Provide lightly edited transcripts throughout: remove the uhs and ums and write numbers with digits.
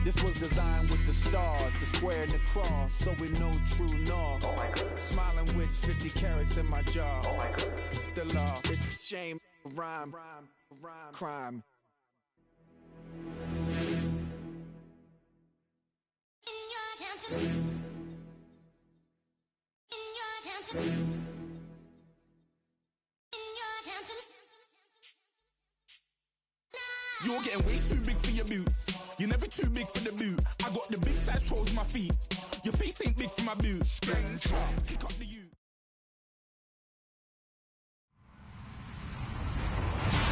This was designed with the stars, the square and the cross, so we know true north. Oh my goodness. Smiling with 50 carats in my jaw. Oh my goodness. The law, it's a shame, rhyme, crime. You're getting way too big for your boots. You're never too big for the boot. I got the big size toes in my feet. Your face ain't big for my boots. Kick up the U.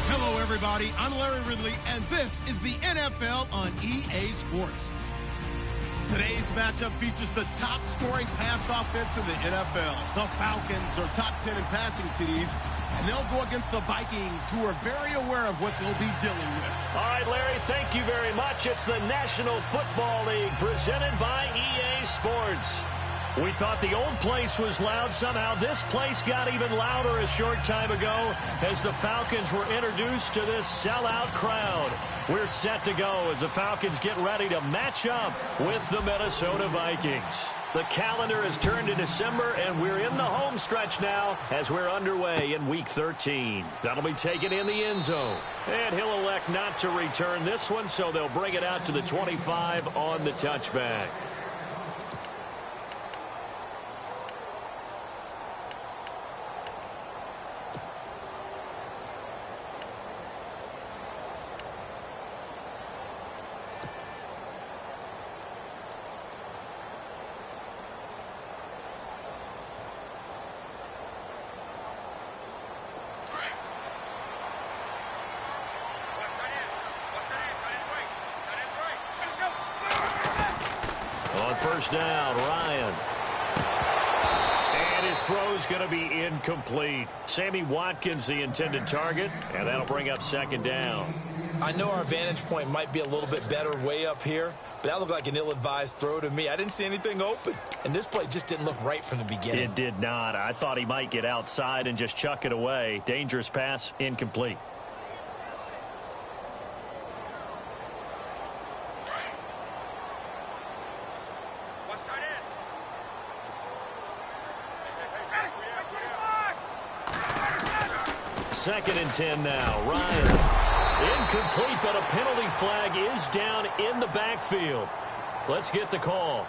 Hello, everybody. I'm Larry Ridley, and this is the NFL on EA Sports. Today's matchup features the top-scoring pass offense in the NFL. The Falcons are top 10 in passing TDs, and they'll go against the Vikings, who are very aware of what they'll be dealing with. All right, Larry, thank you very much. It's the National Football League presented by EA Sports. We thought the old place was loud. Somehow this place got even louder a short time ago as the Falcons were introduced to this sellout crowd. We're set to go as the Falcons get ready to match up with the Minnesota Vikings. The calendar has turned to December, and we're in the home stretch now as we're underway in Week 13. That'll be taken in the end zone. And he'll elect not to return this one, so they'll bring it out to the 25 on the touchback. First down, Ryan. And his throw's going to be incomplete. Sammy Watkins, the intended target, and that'll bring up second down. I know our vantage point might be a little bit better way up here, but that looked like an ill-advised throw to me. I didn't see anything open, and this play just didn't look right from the beginning. It did not. I thought he might get outside and just chuck it away. Dangerous pass, incomplete. Second and 10 now. Ryan. Incomplete, but a penalty flag is down in the backfield. Let's get the call.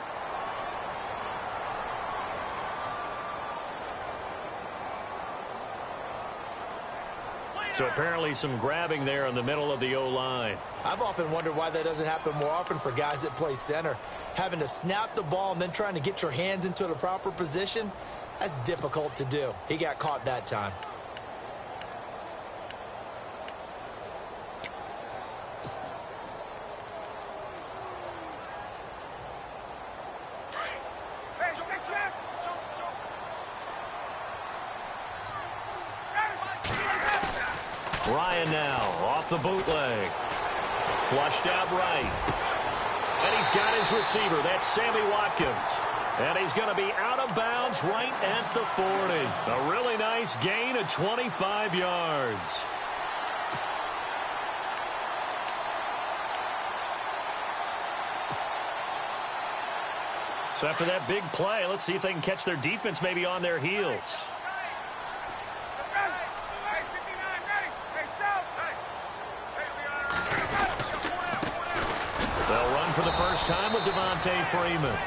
So apparently some grabbing there in the middle of the O-line. I've often wondered why that doesn't happen more often for guys that play center. Having to snap the ball and then trying to get your hands into the proper position, that's difficult to do. He got caught that time. Ryan now off the bootleg. Flushed out right. And he's got his receiver. That's Sammy Watkins. And he's going to be out of bounds right at the 40. A really nice gain of 25 yards. So after that big play, let's see if they can catch their defense maybe on their heels. They'll run for the first time with Devontae Freeman.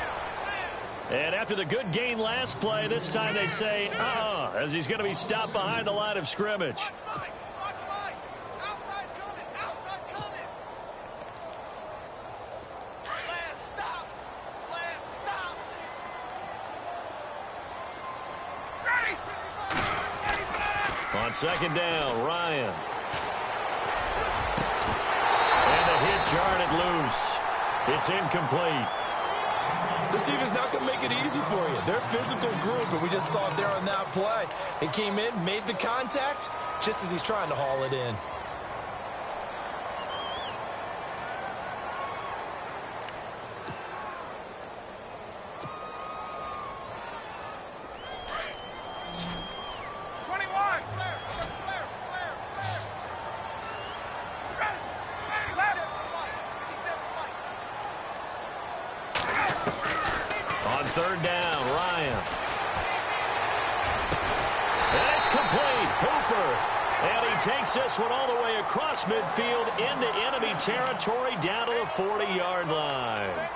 And after the good gain last play, this time they say, as he's going to be stopped behind the line of scrimmage. On second down, Ryan. And the hit jarred it loose. It's incomplete. This defense not going to make it easy for you. They're a physical group, and we just saw it there on that play. It came in, made the contact, just as he's trying to haul it in. On third down, Ryan. And it's complete. Hooper. And he takes this one all the way across midfield into enemy territory down to the 40-yard line.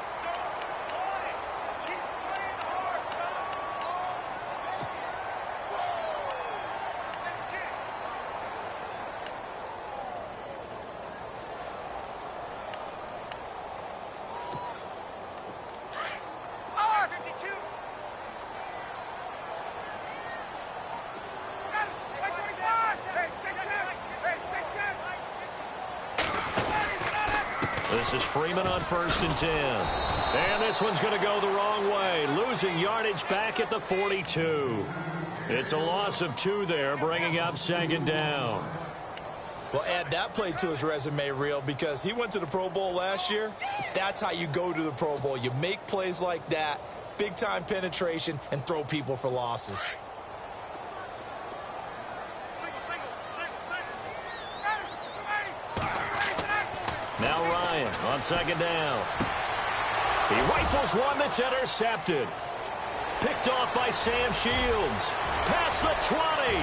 This is Freeman on 1st and 10. And this one's going to go the wrong way. Losing yardage back at the 42. It's a loss of 2 there, bringing up 2nd down. Well, add that play to his resume reel because he went to the Pro Bowl last year. That's how you go to the Pro Bowl. You make plays like that, big-time penetration, and throw people for losses. Now Ryan on 2nd down. He rifles one that's intercepted. Picked off by Sam Shields. Past the 20.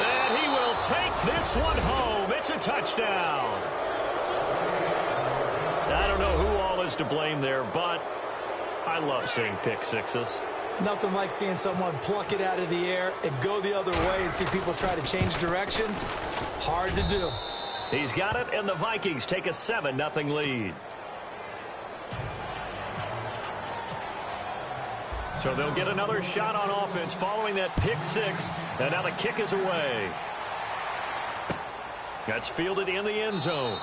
And he will take this one home. It's a touchdown. I don't know who all is to blame there, but I love seeing pick sixes. Nothing like seeing someone pluck it out of the air and go the other way and see people try to change directions. Hard to do. He's got it, and the Vikings take a 7-0 lead. So they'll get another shot on offense following that pick six, and now the kick is away. That's fielded in the end zone.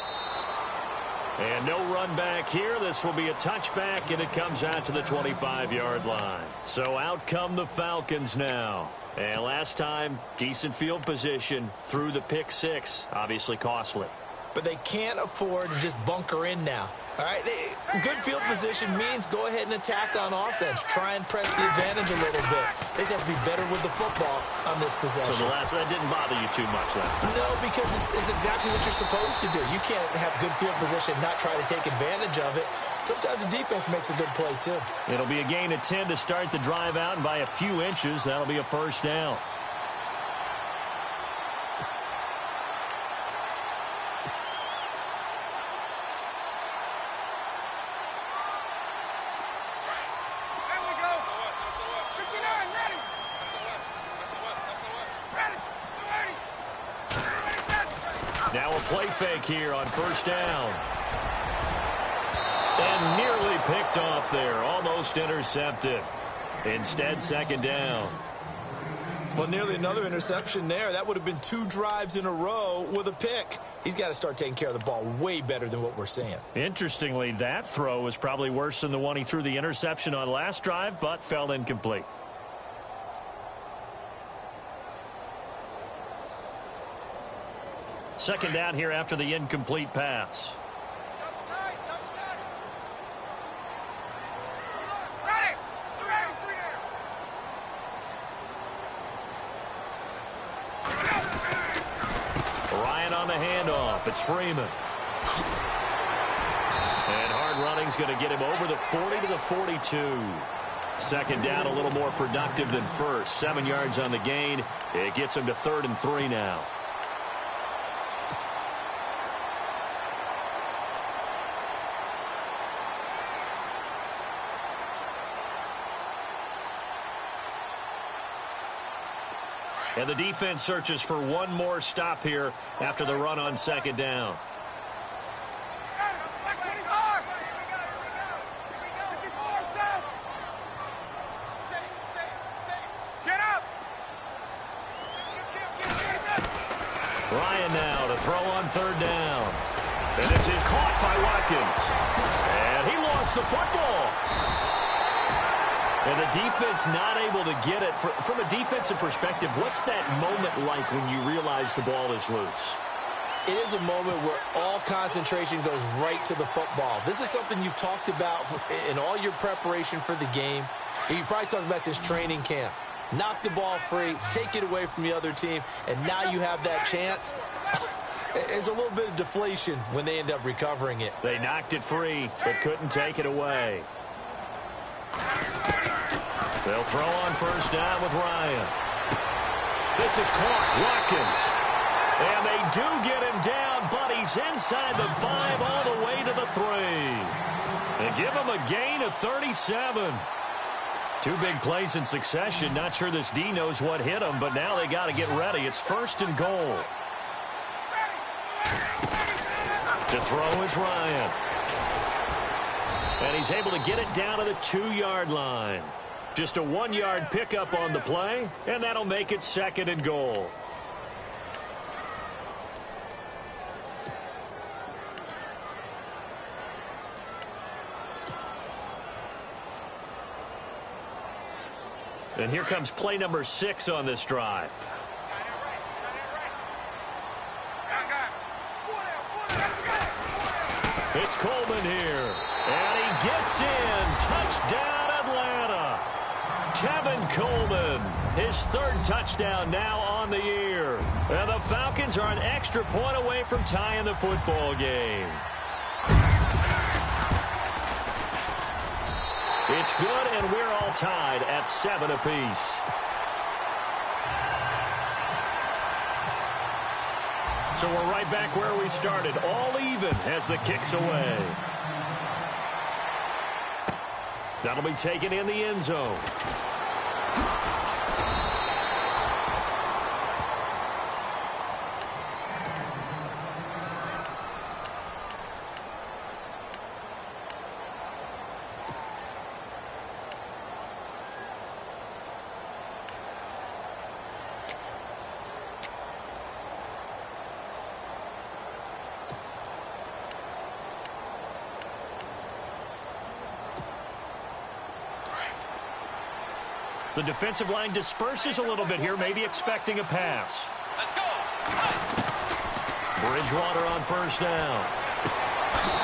And no run back here. This will be a touchback, and it comes out to the 25-yard line. So out come the Falcons now. And last time, decent field position through the pick six. Obviously costly. But they can't afford to just bunker in now. All right, good field position means go ahead and attack on offense. Try and press the advantage a little bit. They just have to be better with the football on this possession. So that didn't bother you too much last time? No, because it's exactly what you're supposed to do. You can't have good field position and not try to take advantage of it. Sometimes the defense makes a good play, too. It'll be a gain of 10 to start the drive out, and by a few inches, that'll be a 1st down. Now a play fake here on 1st down. And nearly picked off there. Almost intercepted. Instead, 2nd down. Well, nearly another interception there. That would have been 2 drives in a row with a pick. He's got to start taking care of the ball way better than what we're seeing. Interestingly, that throw was probably worse than the one he threw the interception on last drive, but fell incomplete. Second down here after the incomplete pass. Ryan on the handoff. It's Freeman. And hard running's going to get him over the 40 to the 42. Second down a little more productive than first. 7 yards on the gain. It gets him to 3rd and 3 now. And the defense searches for one more stop here after the run on 2nd down. Ryan now to throw on 3rd down. And this is caught by Watkins. And he lost the football. And the defense not able to get it. From a defensive perspective, what's that moment like when you realize the ball is loose? It is a moment where all concentration goes right to the football. This is something you've talked about in all your preparation for the game. You probably talked about since training camp. Knock the ball free, take it away from the other team, and now you have that chance. There's a little bit of deflation when they end up recovering it. They knocked it free, but couldn't take it away. They'll throw on first down with Ryan. This is caught. Watkins. And they do get him down, but he's inside the 5 all the way to the 3. And give him a gain of 37. 2 big plays in succession. Not sure this D knows what hit him, but now they got to get ready. It's first and goal. To throw is Ryan. And he's able to get it down to the 2-yard line. Just a 1-yard pickup on the play, and that'll make it second and goal. And here comes play number 6 on this drive. It's Coleman here. And he gets in. Touchdown, Atlanta. Tevin Coleman, his 3rd touchdown now on the year. And the Falcons are an extra point away from tying the football game. It's good, and we're all tied at 7 apiece. So we're right back where we started, all even as the kick's away. That'll be taken in the end zone. The defensive line disperses a little bit here, maybe expecting a pass. Let's go. Bridgewater on first down.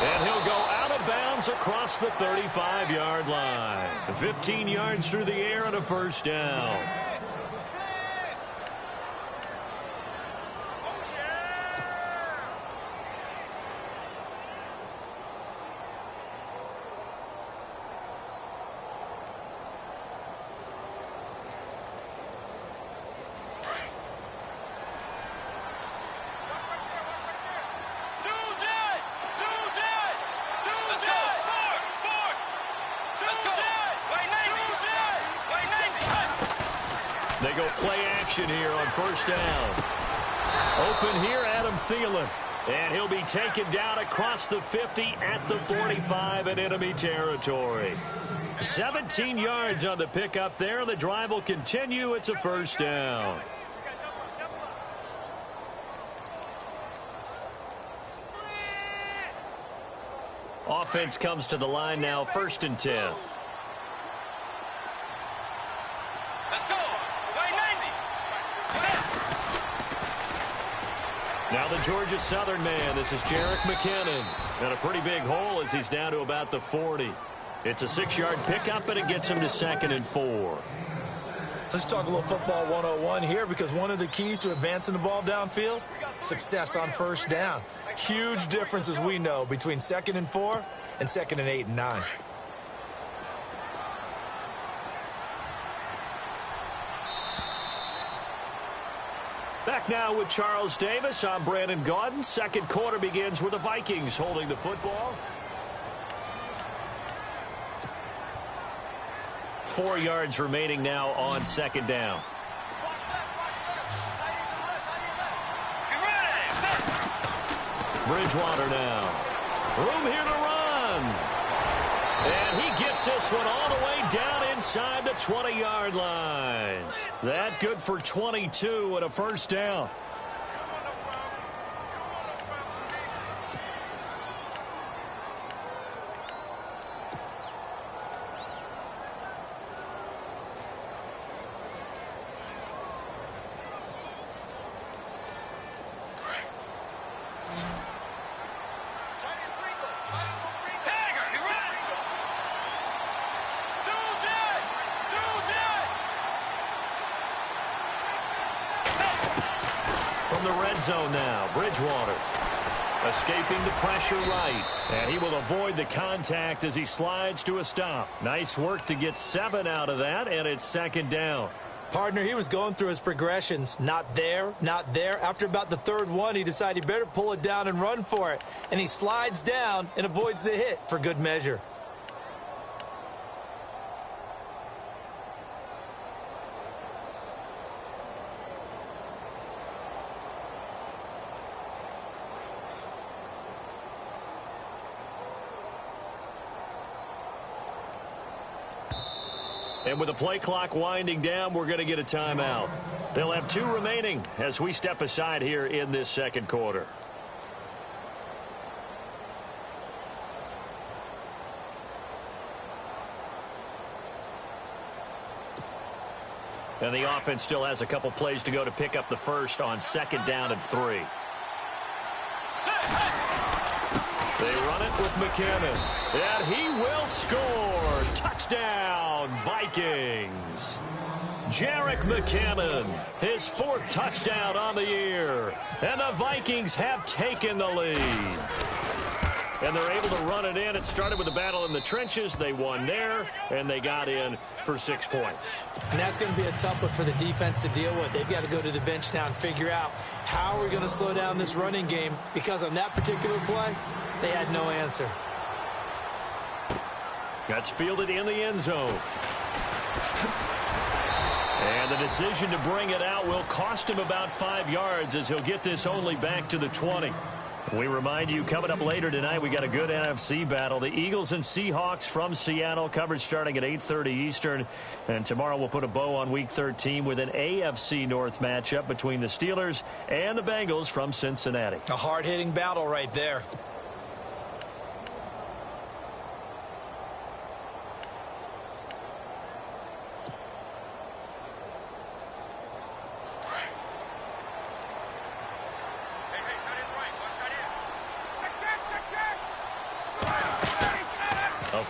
And he'll go out of bounds across the 35-yard line. 15 yards through the air and a first down. They go play action here on first down. Open here, Adam Thielen. And he'll be taken down across the 50 at the 45 in enemy territory. 17 yards on the pickup there. The drive will continue. It's a first down. Offense comes to the line now, 1st and 10. Now the Georgia Southern man, this is Jerick McKinnon. And a pretty big hole as he's down to about the 40. It's a 6-yard pickup, and it gets him to 2nd and 4. Let's talk a little football 101 here, because one of the keys to advancing the ball downfield, success on first down. Huge difference, as we know, between 2nd and 4 and 2nd and 8 and 9. Back now with Charles Davis. I'm Brandon Gaudin. Second quarter begins with the Vikings holding the football. 4 yards remaining now on second down. Bridgewater now. Room here to run. And he gets this one all the way down inside the 20-yard line. That good for 22 and a first down. The red zone now. Bridgewater. Escaping the pressure right. And he will avoid the contact as he slides to a stop. Nice work to get 7 out of that, and it's second down. Partner, he was going through his progressions. Not there, not there. After about the third one, he decided he better pull it down and run for it. And he slides down and avoids the hit for good measure. And with the play clock winding down, we're going to get a timeout. They'll have 2 remaining as we step aside here in this second quarter. And the offense still has a couple plays to go to pick up the first on second down and 3. They run it with McKinnon, and he will score. Touchdown, Vikings. Jerick McKinnon, his 4th touchdown on the year. And the Vikings have taken the lead. And they're able to run it in. It started with a battle in the trenches. They won there, and they got in for 6 points. And that's going to be a tough one for the defense to deal with. They've got to go to the bench now and figure out how we're going to slow down this running game, because on that particular play, they had no answer. That's fielded in the end zone. And the decision to bring it out will cost him about 5 yards, as he'll get this only back to the 20. We remind you, coming up later tonight, we got a good NFC battle. The Eagles and Seahawks from Seattle, coverage starting at 8:30 Eastern. And tomorrow we'll put a bow on Week 13 with an AFC North matchup between the Steelers and the Bengals from Cincinnati. A hard-hitting battle right there.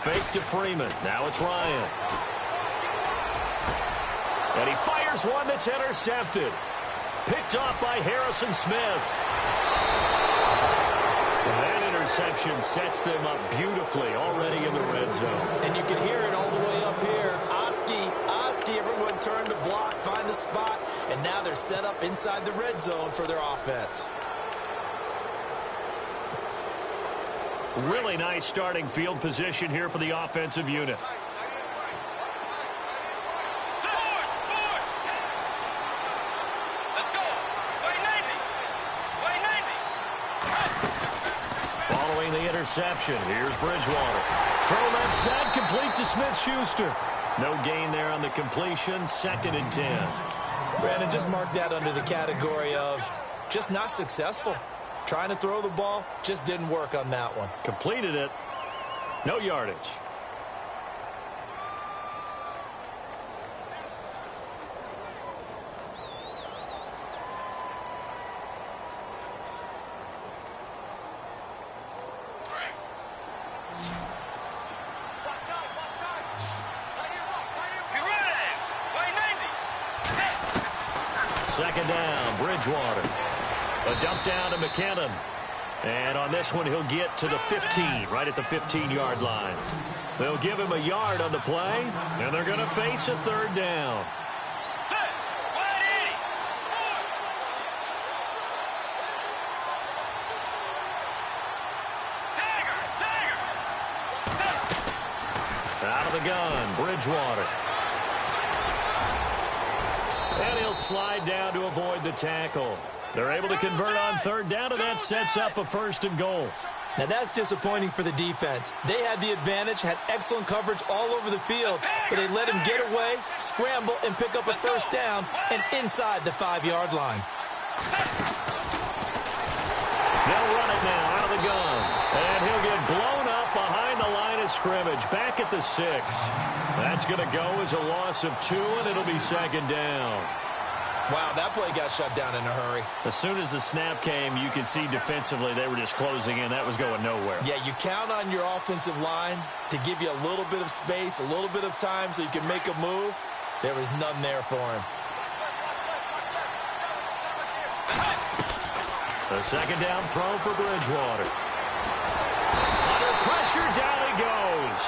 Fake to Freeman. Now it's Ryan. And he fires one that's intercepted. Picked off by Harrison Smith. That interception sets them up beautifully already in the red zone. And you can hear it all the way up here. Oski, everyone turned to block, find a spot, and now they're set up inside the red zone for their offense. Really nice starting field position here for the offensive unit. Following the interception, here's Bridgewater. Throw left side, complete to Smith-Schuster. No gain there on the completion, 2nd and 10. Brandon, just mark that under the category of just not successful. Trying to throw the ball, just didn't work on that one. Completed it. No yardage. Second down, Bridgewater. A dump down to McKinnon. And on this one, he'll get to the 15, right at the 15-yard line. They'll give him a yard on the play, and they're going to face a 3rd down. Out of the gun, Bridgewater. And he'll slide down to avoid the tackle. They're able to convert on 3rd down, and that sets up a 1st and goal. Now that's disappointing for the defense. They had the advantage, had excellent coverage all over the field, but they let him get away, scramble, and pick up a 1st down, and inside the 5-yard line. They'll run it now out of the gun, and he'll get blown up behind the line of scrimmage, back at the 6. That's going to go as a loss of 2, and it'll be 2nd down. Wow, that play got shut down in a hurry. As soon as the snap came, you could see defensively they were just closing in. That was going nowhere. Yeah, you count on your offensive line to give you a little bit of space, a little bit of time so you can make a move. There was none there for him. A second down throw for Bridgewater. Under pressure, down he goes.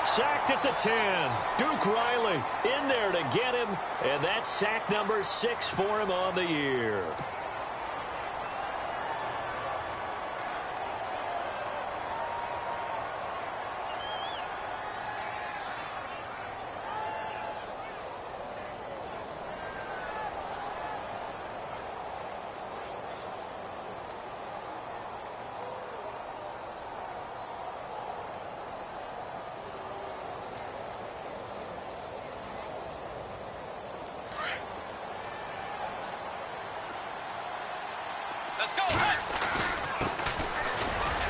Sacked at the 10. Duke Riley in there to get him, and that's sack number 6 for him on the year.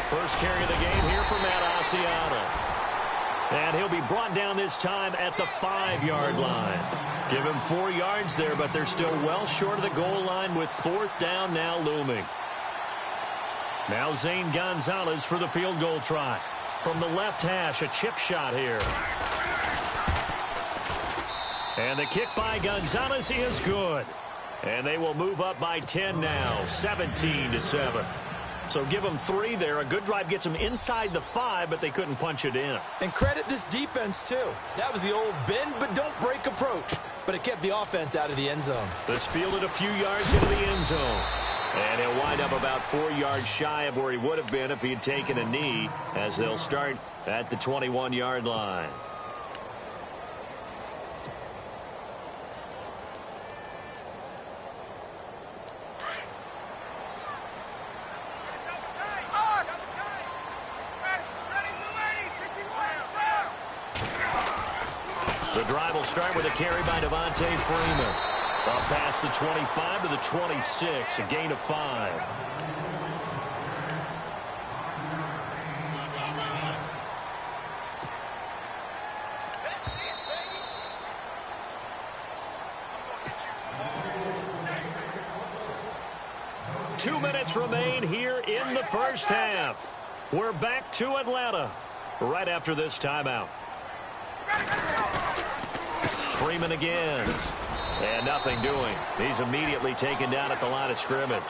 First carry of the game here for Matt Asiata. And he'll be brought down this time at the 5-yard line. Give him 4 yards there, but they're still well short of the goal line with 4th down now looming. Now Zane Gonzalez for the field goal try. From the left hash, a chip shot here. And the kick by Gonzalez is good. And they will move up by 10 now, 17-7. So give them 3 there. A good drive gets them inside the 5, but they couldn't punch it in. And credit this defense, too. That was the old bend but don't break approach. But it kept the offense out of the end zone. This fielded a few yards into the end zone. And he'll wind up about 4 yards shy of where he would have been if he had taken a knee, as they'll start at the 21-yard line. The drive will start with a carry by Devontae Freeman. Up past the 25 to the 26, a gain of 5. Two minutes remain here in the first half. We're back to Atlanta right after this timeout. Freeman again. And nothing doing. He's immediately taken down at the line of scrimmage.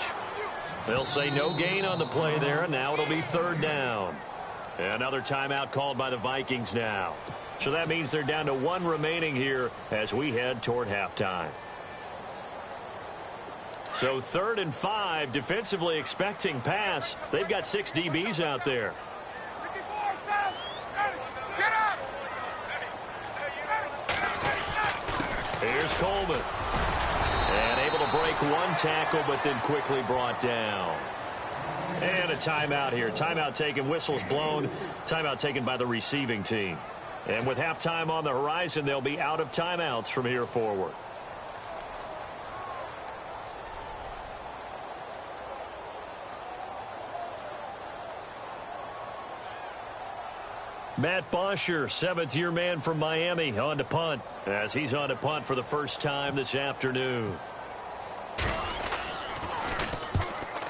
They'll say no gain on the play there, and now it'll be 3rd down. Another timeout called by the Vikings now. So that means they're down to 1 remaining here as we head toward halftime. So 3rd and 5, defensively expecting pass. They've got 6 DBs out there. Here's Coleman. And able to break 1 tackle, but then quickly brought down. And a timeout here. Timeout taken, whistles blown. Timeout taken by the receiving team. And with halftime on the horizon, they'll be out of timeouts from here forward. Matt Bosher, 7th-year man from Miami, on to punt, as he's on to punt for the first time this afternoon.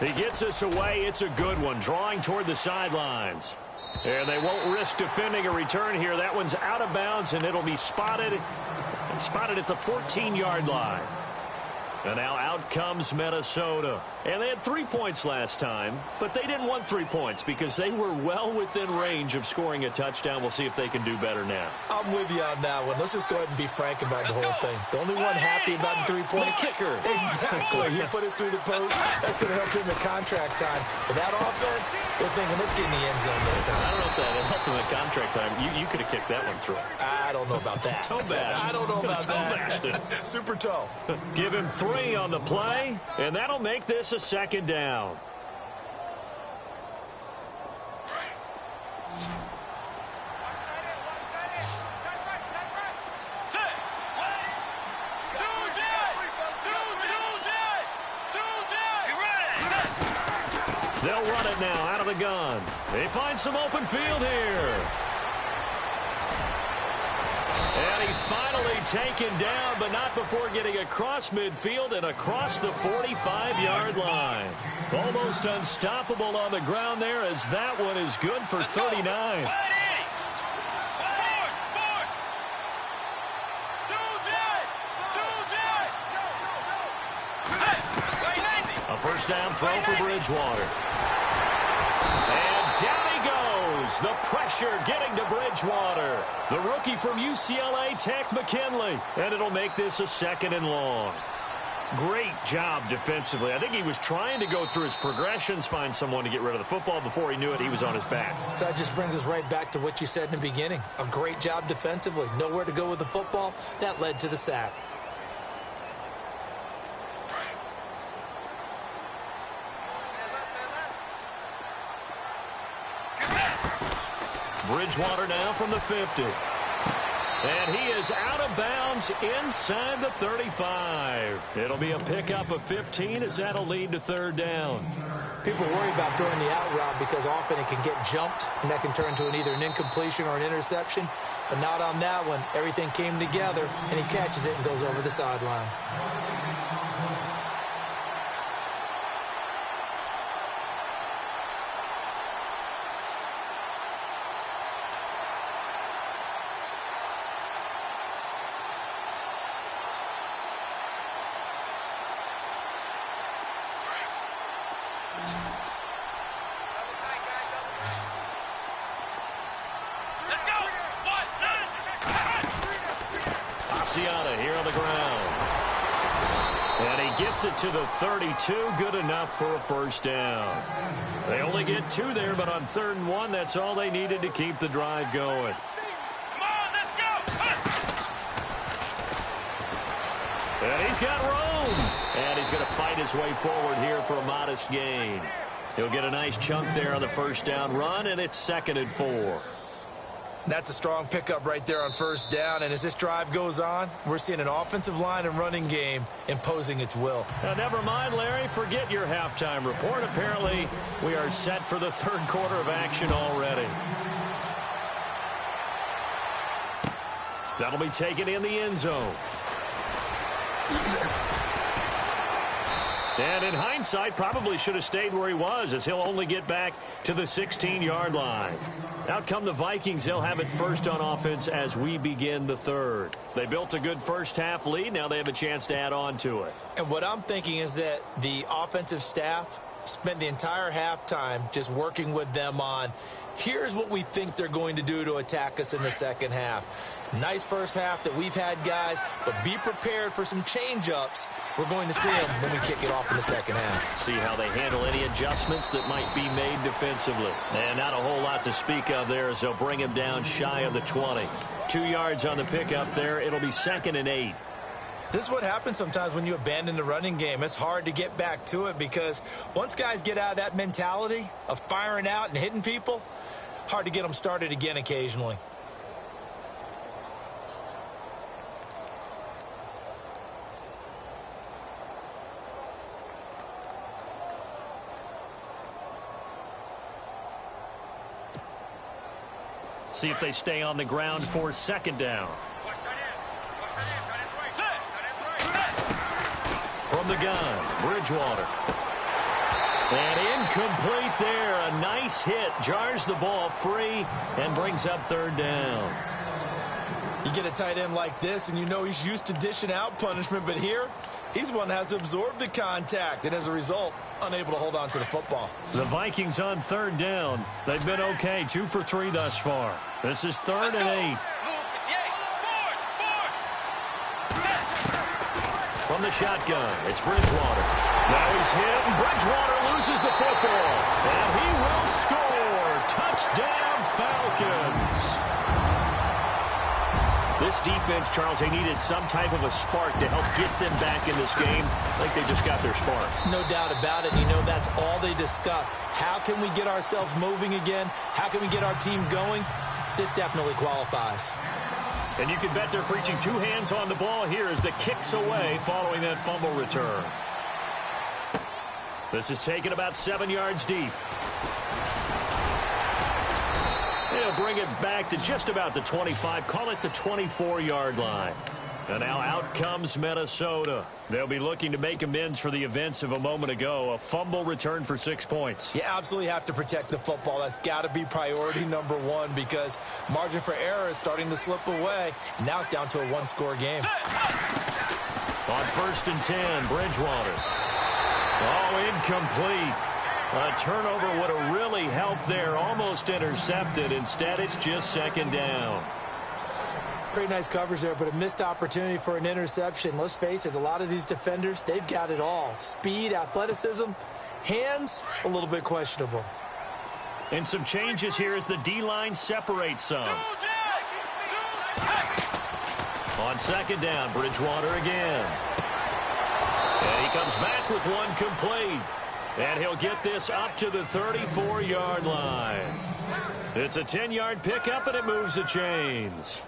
He gets us away. It's a good one, drawing toward the sidelines. And they won't risk defending a return here. That one's out of bounds, and it'll be spotted at the 14-yard line. And now out comes Minnesota. And they had 3 points last time, but they didn't want 3 points because they were well within range of scoring a touchdown. We'll see if they can do better now. I'm with you on that one. Let's just go ahead and be frank about the whole thing. The only one happy about the 3-point kicker. Exactly. He put it through the post. That's going to help him in contract time. But that offense, they're thinking, let's get in the end zone this time. I don't know if that helped him in contract time. You could have kicked that one through. I don't know about that. Toe bash. I don't know about that. Super toe. Give him 3 on the play, and that'll make this a 2nd down. They'll run it now out of the gun. They find some open field here. And he's finally taken down, but not before getting across midfield and across the 45-yard line. Almost unstoppable on the ground there, as that one is good for 39. A first down throw for Bridgewater. And down he goes. The pressure getting to Bridgewater. The rookie from UCLA, Tech McKinley. And it'll make this a 2nd and long. Great job defensively. I think he was trying to go through his progressions, find someone to get rid of the football. Before he knew it, he was on his back. So that just brings us right back to what you said in the beginning. A great job defensively. Nowhere to go with the football. That led to the sack. Bridgewater now from the 50. And he is out of bounds inside the 35. It'll be a pickup of 15 as that'll lead to 3rd down. People worry about throwing the out route because often it can get jumped, and that can turn into either an incompletion or an interception. But not on that one. Everything came together, and he catches it and goes over the sideline. Here on the ground. And he gets it to the 32. Good enough for a first down. They only get 2 there, but on 3rd and 1, that's all they needed to keep the drive going. Come on, let's go! And he's got room. And he's going to fight his way forward here for a modest gain. He'll get a nice chunk there on the first down run, and it's 2nd and 4. That's a strong pickup right there on first down. And as this drive goes on, we're seeing an offensive line and running game imposing its will. Now, never mind, Larry. Forget your halftime report. Apparently, we are set for the 3rd quarter of action already. That'll be taken in the end zone. And in hindsight, probably should have stayed where he was, as he'll only get back to the 16-yard line. Out come the Vikings. They'll have it first on offense as we begin the 3rd. They built a good first-half lead. Now they have a chance to add on to it. And what I'm thinking is that the offensive staff spent the entire halftime just working with them on, here's what we think they're going to do to attack us in the second half. Nice first half that we've had, guys, but be prepared for some change-ups. We're going to see them when we kick it off in the second half. See how they handle any adjustments that might be made defensively. And not a whole lot to speak of there as they'll bring him down shy of the 20. 2 yards on the pickup there. It'll be 2nd and 8. This is what happens sometimes when you abandon the running game. It's hard to get back to it because once guys get out of that mentality of firing out and hitting people, hard to get them started again occasionally. See if they stay on the ground for 2nd down. From the gun, Bridgewater. And incomplete there. A nice hit. Jars the ball free and brings up 3rd down. You get a tight end like this, and you know he's used to dishing out punishment, but here, he's one that has to absorb the contact, and as a result, unable to hold on to the football. The Vikings on 3rd down. They've been okay, 2 for 3 thus far. This is 3rd and 8. From the shotgun, it's Bridgewater. Now he's hit, and Bridgewater loses the football. And he will score. Touchdown, Falcons. This defense, Charles, they needed some type of a spark to help get them back in this game. I think they just got their spark. No doubt about it. You know, that's all they discussed. How can we get ourselves moving again? How can we get our team going? This definitely qualifies. And you can bet they're preaching 2 hands on the ball here as the kick's away following that fumble return. This is taken about 7 yards deep. They'll bring it back to just about the 25. Call it the 24-yard line. And now out comes Minnesota. They'll be looking to make amends for the events of a moment ago. A fumble return for 6 points. You absolutely have to protect the football. That's got to be priority number 1 because margin for error is starting to slip away. And now it's down to a 1-score game. On 1st and 10, Bridgewater. Oh, incomplete. A turnover would have really helped there. Almost intercepted. Instead, it's just second down. Pretty nice coverage there, but a missed opportunity for an interception. Let's face it, a lot of these defenders, they've got it all. Speed, athleticism, hands, a little bit questionable. And some changes here as the D-line separates some. On second down, Bridgewater again. And he comes back with one complete. And he'll get this up to the 34-yard line. It's a 10-yard pickup, and it moves the chains.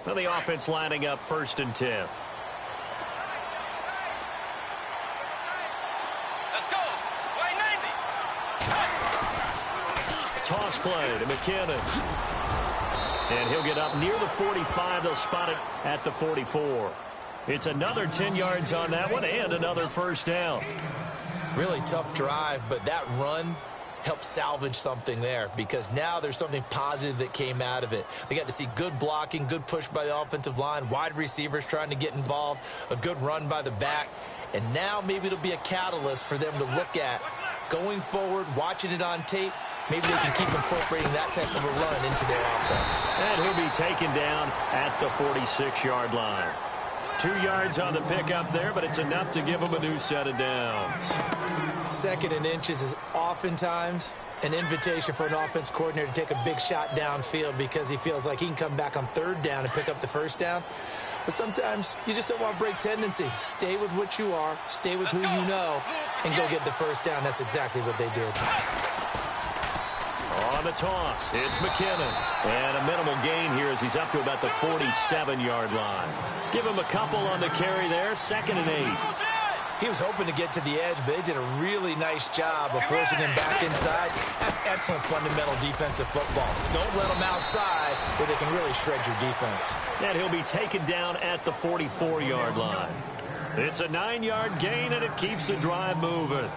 Now the offense lining up 1st and 10. Let's go. Play 90. Toss play to McKinnon. And he'll get up near the 45. They'll spot it at the 44. It's another 10 yards on that one and another first down. Really tough drive, but that run helped salvage something there because now there's something positive that came out of it. They got to see good blocking, good push by the offensive line, wide receivers trying to get involved, a good run by the back, and now maybe it'll be a catalyst for them to look at going forward, watching it on tape. Maybe they can keep incorporating that type of a run into their offense. And he'll be taken down at the 46-yard line. 2 yards on the pickup there, but it's enough to give him a new set of downs. 2nd and inches is oftentimes an invitation for an offense coordinator to take a big shot downfield because he feels like he can come back on 3rd down and pick up the first down. But sometimes you just don't want to break tendency. Stay with what you are, stay with who you know, and go get the first down. That's exactly what they did. On the toss, it's McKinnon. And a minimal gain here as he's up to about the 47-yard line. Give him a couple on the carry there, 2nd and 8. He was hoping to get to the edge, but they did a really nice job of forcing him back inside. That's excellent fundamental defensive football. Don't let them outside where they can really shred your defense. And he'll be taken down at the 44-yard line. It's a 9-yard gain, and it keeps the drive moving.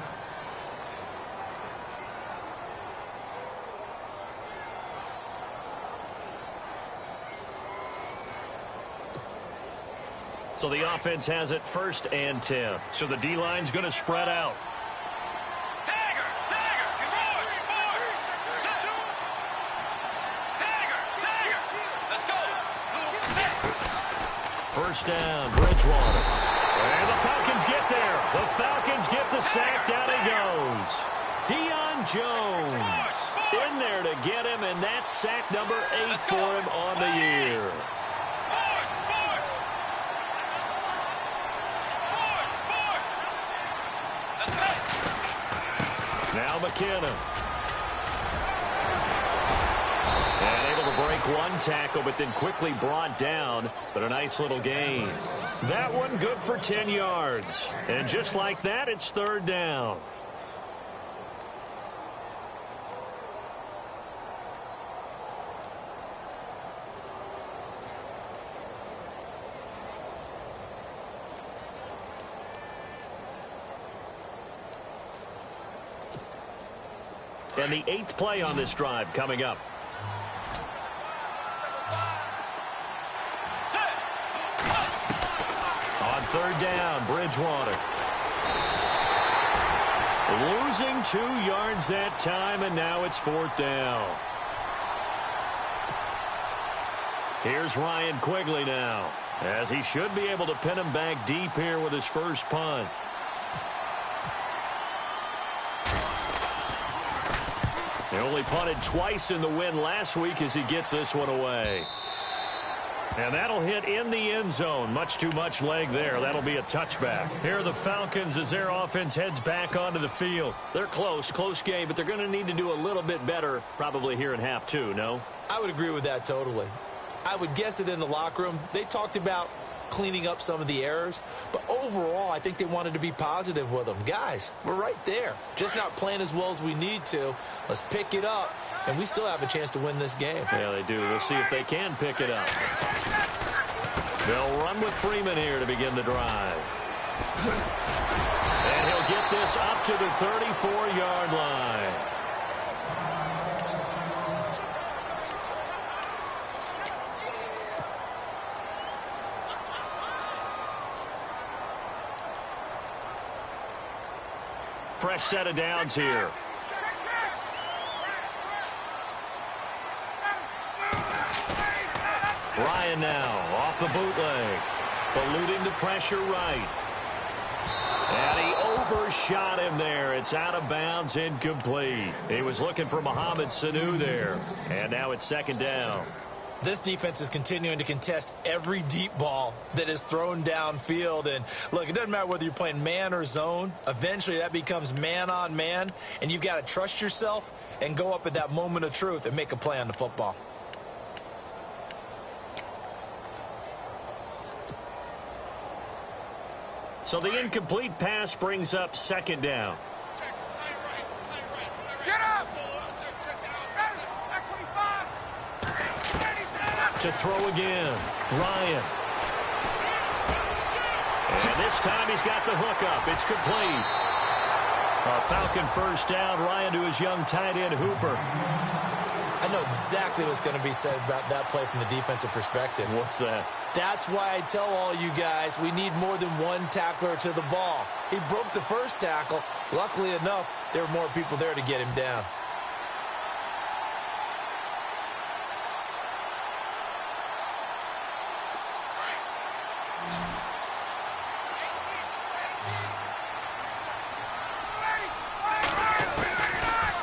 So the offense has it 1st and 10. So the D-line's going to spread out. Dagger! Let's go! 1st down, Bridgewater. And the Falcons get there. The Falcons get the sack. Down he goes. Deion Jones in there to get him, and that's sack number 8 for him on the year. Now McKinnon. And able to break one tackle, but then quickly brought down. But a nice little gain. That one good for 10 yards. And just like that, it's 3rd down. And the 8th play on this drive coming up. On 3rd down, Bridgewater. Losing 2 yards that time, and now it's 4th down. Here's Ryan Quigley now, as he should be able to pin him back deep here with his first punt. He only punted twice in the win last week as he gets this one away. And that'll hit in the end zone. Much too much leg there. That'll be a touchback. Here are the Falcons as their offense heads back onto the field. They're close game, but they're going to need to do a little bit better probably here in half 2, no? I would agree with that totally. I would guess it in the locker room. They talked about cleaning up some of the errors, but overall I think they wanted to be positive with them. Guys, we're right there, just not playing as well as we need to. Let's pick it up, and we still have a chance to win this game. Yeah, they do. We'll see if they can pick it up. They'll run with Freeman here to begin the drive, and he'll get this up to the 34-yard line. Fresh set of downs here. Ryan now off the bootleg. Eluding the pressure right. And he overshot him there. It's out of bounds, incomplete. He was looking for Mohamed Sanu there. And now it's second down. This defense is continuing to contest every deep ball that is thrown downfield. And, look, it doesn't matter whether you're playing man or zone. Eventually that becomes man on man. And you've got to trust yourself and go up at that moment of truth and make a play on the football. So the incomplete pass brings up second down. Get up! To throw again, Ryan. And this time he's got the hook up. It's complete. A Falcon first down. Ryan to his young tight end, Hooper. I know exactly what's going to be said about that play from the defensive perspective. What's that? That's why I tell all you guys we need more than one tackler to the ball. He broke the first tackle. Luckily enough, there were more people there to get him down.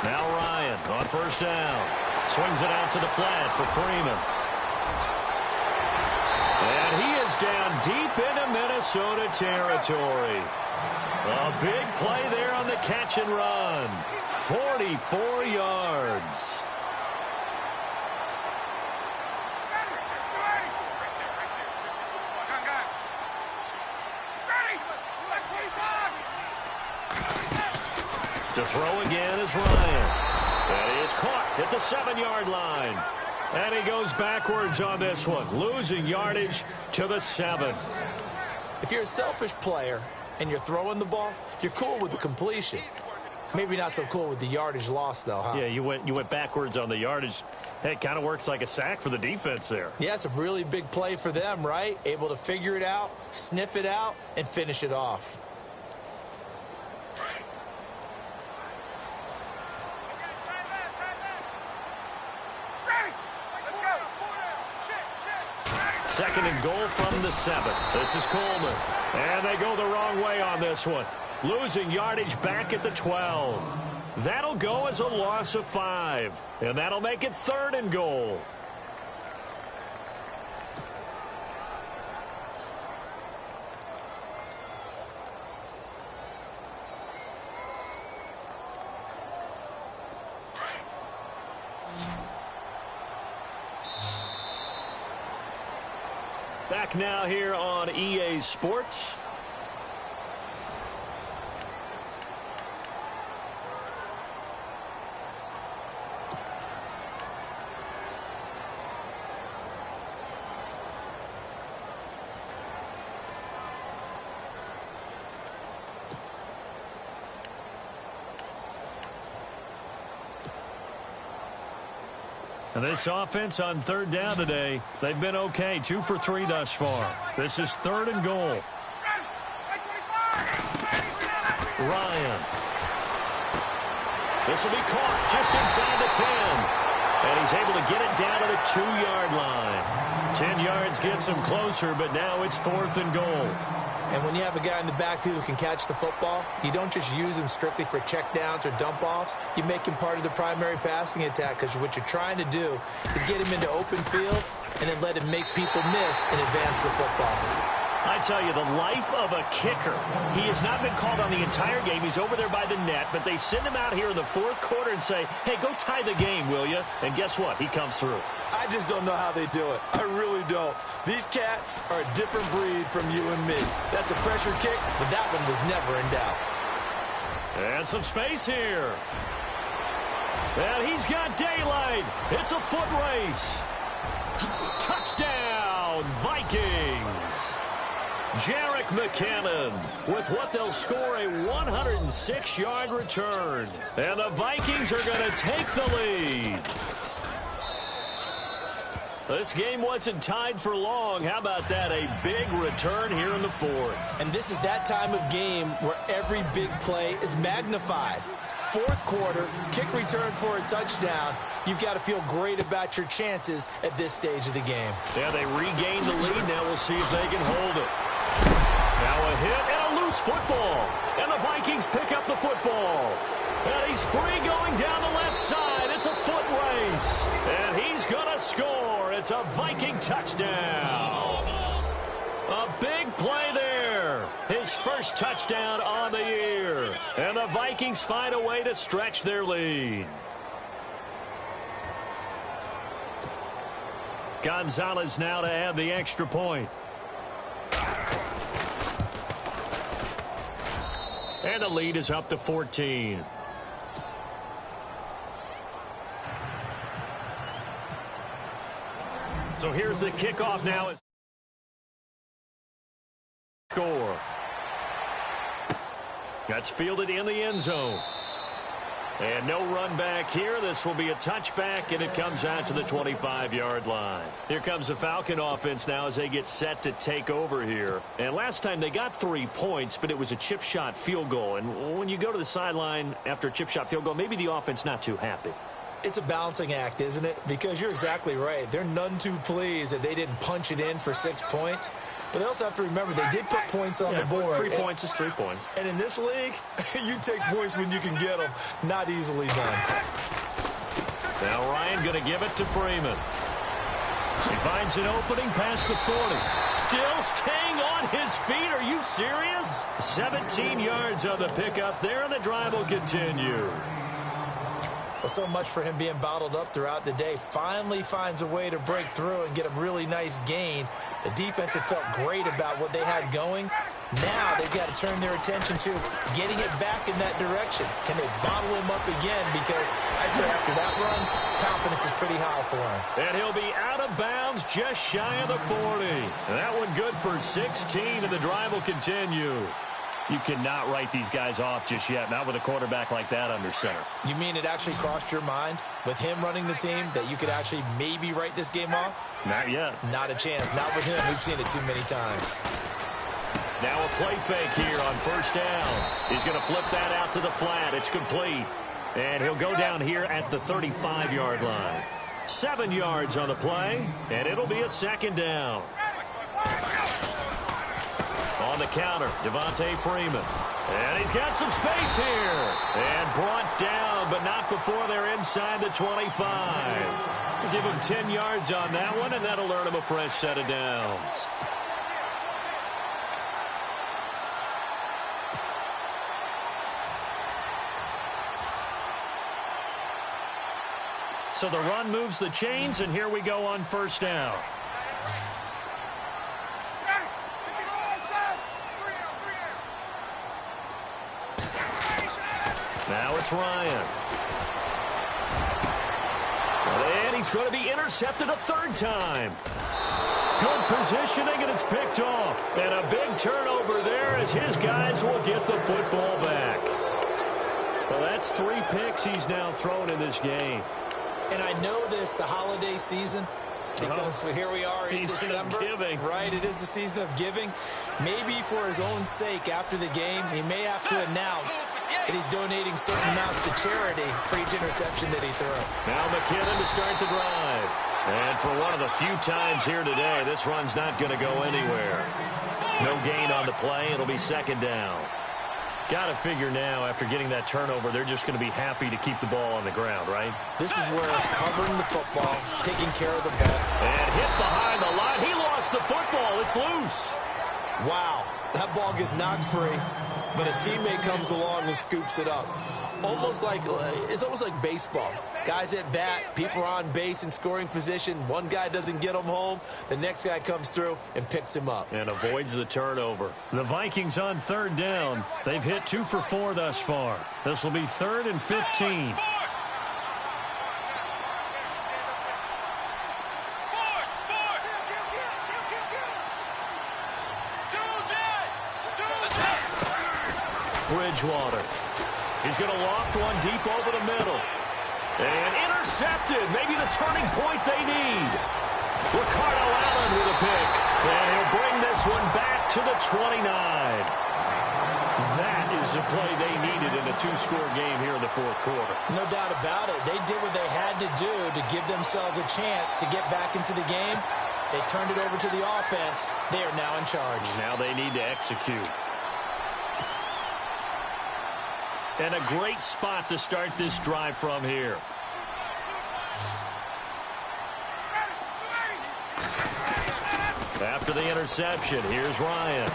Now Ryan on first down. Swings it out to the flat for Freeman. And he is down deep into Minnesota territory. A big play there on the catch and run. 44 yards. To throw again is Ryan. And he is caught at the 7-yard line. And he goes backwards on this one, losing yardage to the 7. If you're a selfish player and you're throwing the ball, you're cool with the completion. Maybe not so cool with the yardage loss, though, huh? Yeah, you went backwards on the yardage. Hey, it kind of works like a sack for the defense there. Yeah, it's a really big play for them, right? Able to figure it out, sniff it out, and finish it off. Second and goal from the 7. This is Coleman. And they go the wrong way on this one. Losing yardage back at the 12. That'll go as a loss of 5. And that'll make it third and goal. Back now here on EA Sports. And this offense on third down today, they've been okay. 2 for 3 thus far. This is third and goal. Ryan. This will be caught just inside the 10. And he's able to get it down to the 2-yard line. 10 yards gets him closer, but now it's fourth and goal. And when you have a guy in the backfield who can catch the football, you don't just use him strictly for checkdowns or dump-offs. You make him part of the primary passing attack, because what you're trying to do is get him into open field and then let him make people miss and advance the football. I tell you, the life of a kicker. He has not been called on the entire game. He's over there by the net, but they send him out here in the fourth quarter and say, hey, go tie the game, will you? And guess what? He comes through. I just don't know how they do it. I really don't. These cats are a different breed from you and me. That's a pressure kick, but that one was never in doubt. And some space here. And he's got daylight. It's a foot race. Touchdown, Vikings. Jerick McKinnon with what they'll score a 106-yard return. And the Vikings are going to take the lead. This game wasn't tied for long. How about that? A big return here in the fourth. And this is that time of game where every big play is magnified. Fourth quarter, kick return for a touchdown. You've got to feel great about your chances at this stage of the game. Yeah, they regained the lead. Now we'll see if they can hold it. Now a hit and a loose football. And the Vikings pick up the football. And he's free going down the left side. It's a foot race. And he's going to score. It's a Viking touchdown. A big play there. His first touchdown on the year. And the Vikings find a way to stretch their lead. Gonzalez now to add the extra point. And the lead is up to 14. So here's the kickoff now. Score. That's fielded in the end zone. And no run back here. This will be a touchback, and it comes out to the 25-yard line. Here comes the Falcon offense now as they get set to take over here. And last time they got 3 points, but it was a chip shot field goal. And when you go to the sideline after a chip shot field goal, maybe the offense not too happy. It's a balancing act, isn't it? Because you're exactly right. They're none too pleased that they didn't punch it in for 6 points. But they also have to remember they did put points on the board. 3 points is 3 points. And in this league, you take points when you can get them. Not easily done. Now Ryan going to give it to Freeman. He finds an opening past the 40. Still staying on his feet. Are you serious? 17 yards on the pickup there, and the drive will continue. Well, so much for him being bottled up throughout the day. Finally finds a way to break through and get a really nice gain. The defense had felt great about what they had going. Now they've got to turn their attention to getting it back in that direction. Can they bottle him up again? Because I'd say after that run, confidence is pretty high for him. And he'll be out of bounds just shy of the 40. And that one good for 16, and the drive will continue. You cannot write these guys off just yet, not with a quarterback like that under center. You mean it actually crossed your mind with him running the team that you could actually maybe write this game off? Not yet. Not a chance. Not with him. We've seen it too many times. Now a play fake here on first down. He's going to flip that out to the flat. It's complete. And he'll go down here at the 35-yard line. 7 yards on the play, and it'll be a second down. On the counter, Devontae Freeman. And he's got some space here. And brought down, but not before they're inside the 25. We'll give him 10 yards on that one, and that'll earn him a fresh set of downs. So the run moves the chains, and here we go on first down. Now it's Ryan. And he's going to be intercepted a third time. Good positioning, and it's picked off. And a big turnover there as his guys will get the football back. Well, that's 3 picks he's now thrown in this game. And I know this, the holiday season, because here we are in December. Right, it is the season of giving. Maybe for his own sake after the game, he may have to announce that he's donating certain amounts to charity for each interception that he threw. Now McKinnon to start the drive. And for one of the few times here today, this run's not going to go anywhere. No gain on the play. It'll be second down. Got to figure now, after getting that turnover, they're just going to be happy to keep the ball on the ground, right? This is where covering the football, taking care of the ball. And hit behind the line. He lost the football. It's loose. Wow, that ball gets knocked free, but a teammate comes along and scoops it up. It's almost like baseball. Guys at bat, people are on base in scoring position. One guy doesn't get him home. The next guy comes through and picks him up. And avoids the turnover. The Vikings on third down. They've hit 2 for 4 thus far. This will be 3rd and 15. Bridgewater. He's going to loft one deep over the middle. And intercepted. Maybe the turning point they need. Ricardo Allen with a pick. And he'll bring this one back to the 29. That is the play they needed in a two-score game here in the fourth quarter. No doubt about it. They did what they had to do to give themselves a chance to get back into the game. They turned it over to the offense. They are now in charge. Now they need to execute. And a great spot to start this drive from here. After the interception, here's Ryan.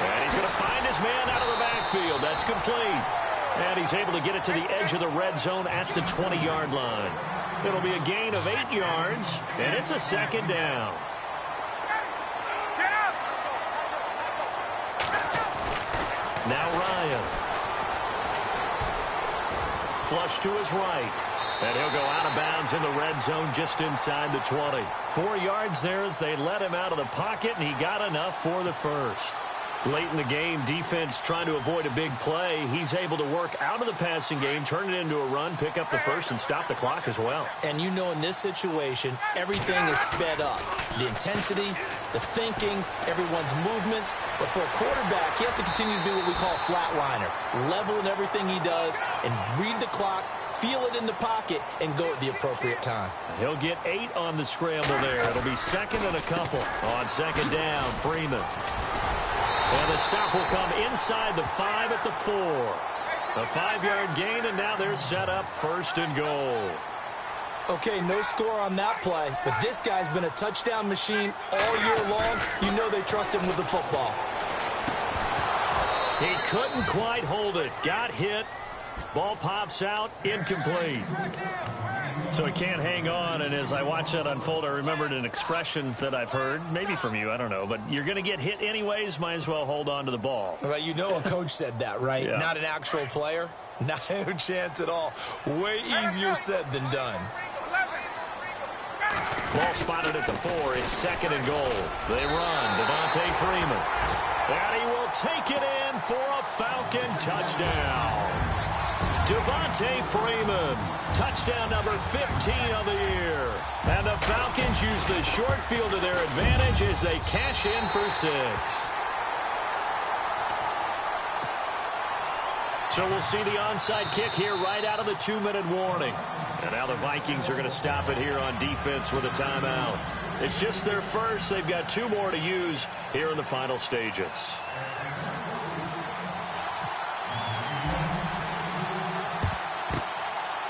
And he's going to find his man out of the backfield. That's complete. And he's able to get it to the edge of the red zone at the 20-yard line. It'll be a gain of 8 yards, and it's a second down. Now Ryan. Flush to his right. And he'll go out of bounds in the red zone just inside the 20. 4 yards there as they let him out of the pocket, and he got enough for the first. Late in the game, defense trying to avoid a big play. He's able to work out of the passing game, turn it into a run, pick up the first, and stop the clock as well. And you know in this situation, everything is sped up. The intensity, the thinking, everyone's movements. But for a quarterback, he has to continue to do what we call a flatliner. Level in everything he does and read the clock, feel it in the pocket, and go at the appropriate time. He'll get 8 on the scramble there. It'll be second and a couple. On second down, Freeman. And the stop will come inside the 5 at the 4. A 5-yard gain, and now they're set up first and goal. Okay, no score on that play, but this guy's been a touchdown machine all year long. You know they trust him with the football. He couldn't quite hold it. Got hit. Ball pops out. Incomplete. So he can't hang on, and as I watch that unfold, I remembered an expression that I've heard, maybe from you, I don't know, but you're going to get hit anyways, might as well hold on to the ball. Well, you know a coach said that, right? Yeah. Not an actual player. Not a chance at all. Way easier said than done. Ball spotted at the 4. It's second and goal. They run. Devontae Freeman. And he will take it in for a Falcon touchdown. Devontae Freeman, touchdown number 15 of the year. And the Falcons use the short field to their advantage as they cash in for 6. So we'll see the onside kick here right out of the 2-minute warning. And now the Vikings are going to stop it here on defense with a timeout. It's just their first. They've got 2 more to use here in the final stages.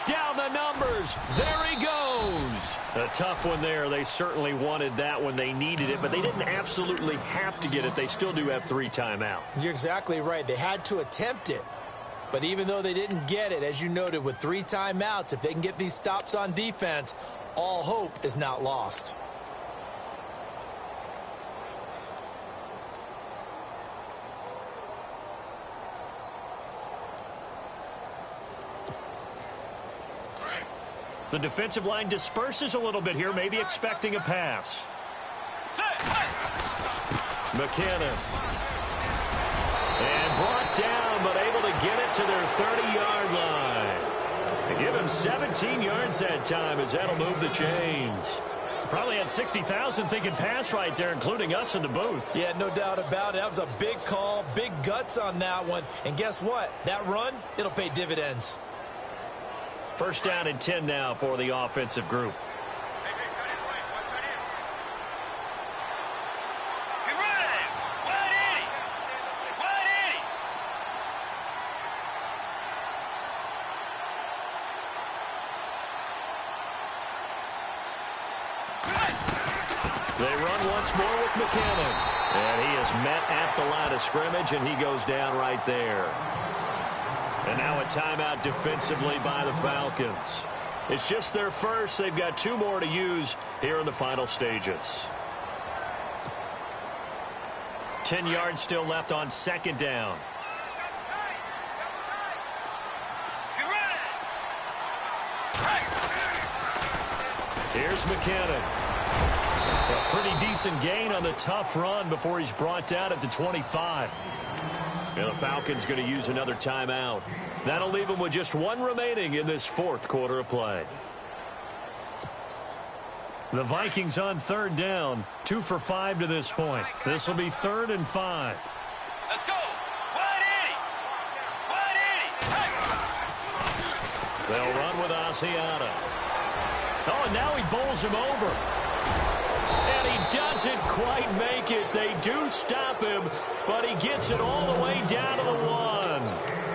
Down the numbers. There he goes. A tough one there. They certainly wanted that when they needed it, but they didn't absolutely have to get it. They still do have 3 timeouts. You're exactly right. They had to attempt it. But even though they didn't get it, as you noted, with 3 timeouts, if they can get these stops on defense, all hope is not lost. The defensive line disperses a little bit here, maybe expecting a pass. McKinnon. And brought down, but able to get it to their 30-yard line. They give him 17 yards that time as that'll move the chains. Probably had 60,000 thinking pass right there, including us in the booth. Yeah, no doubt about it. That was a big call, big guts on that one. And guess what? That run, it'll pay dividends. First down and 10 now for the offensive group. They run once more with McKinnon. And he is met at the line of scrimmage, and he goes down right there. And now a timeout defensively by the Falcons. It's just their first. They've got 2 more to use here in the final stages. 10 yards still left on second down. Here's McKinnon. A pretty decent gain on the tough run before he's brought down at the 25. And the Falcons going to use another timeout. That'll leave them with just 1 remaining in this fourth quarter of play. The Vikings on third down, 2 for 5 to this point. This will be 3rd and 5. Let's go. Wide 80. Hey. They'll run with Asiata. Oh, and now he bowls him over. And he doesn't quite make it. They do stop him, but he gets it all the way down to the 1.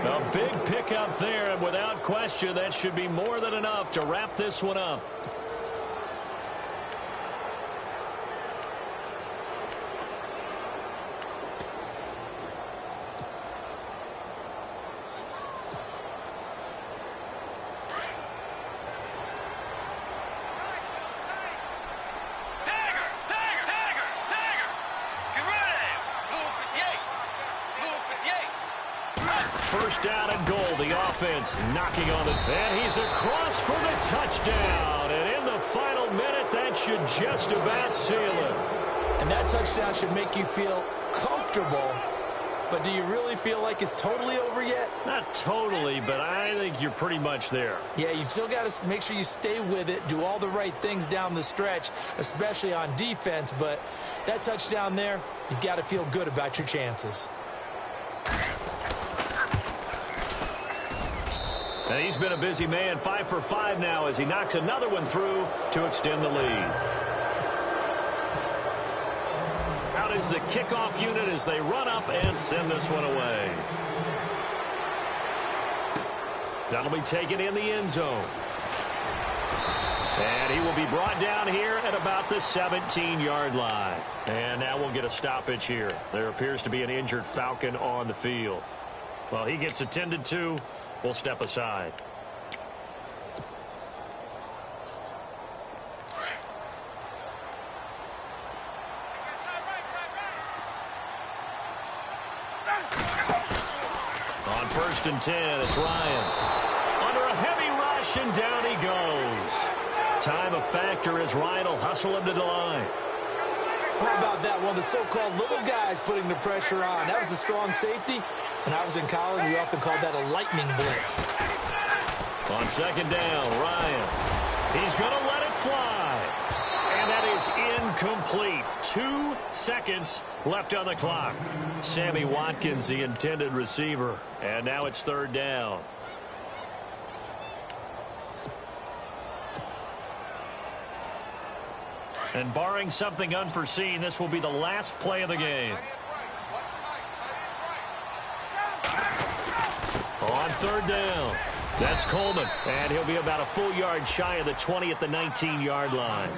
A big pickup there, and without question, that should be more than enough to wrap this one up. First down and goal, the offense knocking on it. And he's across for the touchdown. And in the final minute, that should just about seal it. And that touchdown should make you feel comfortable. But do you really feel like it's totally over yet? Not totally, but I think you're pretty much there. Yeah, you've still got to make sure you stay with it, do all the right things down the stretch, especially on defense. But that touchdown there, you've got to feel good about your chances. And he's been a busy man, 5 for 5 now as he knocks another one through to extend the lead. Out is the kickoff unit as they run up and send this one away. That'll be taken in the end zone. And he will be brought down here at about the 17-yard line. And now we'll get a stoppage here. There appears to be an injured Falcon on the field. Well, he gets attended to. We'll step aside. On 1st and 10, it's Ryan. Under a heavy rush, and down he goes. Time a factor as Ryan will hustle him to the line. How about that? One of the so-called little guys putting the pressure on. That was a strong safety. When I was in college, we often called that a lightning blitz. On 2nd down, Ryan. He's going to let it fly. And that is incomplete. 2 seconds left on the clock. Sammy Watkins, the intended receiver. And now it's 3rd down. And barring something unforeseen, this will be the last play of the game. On 3rd down, that's Coleman. And he'll be about a full yard shy of the 20 at the 19-yard line.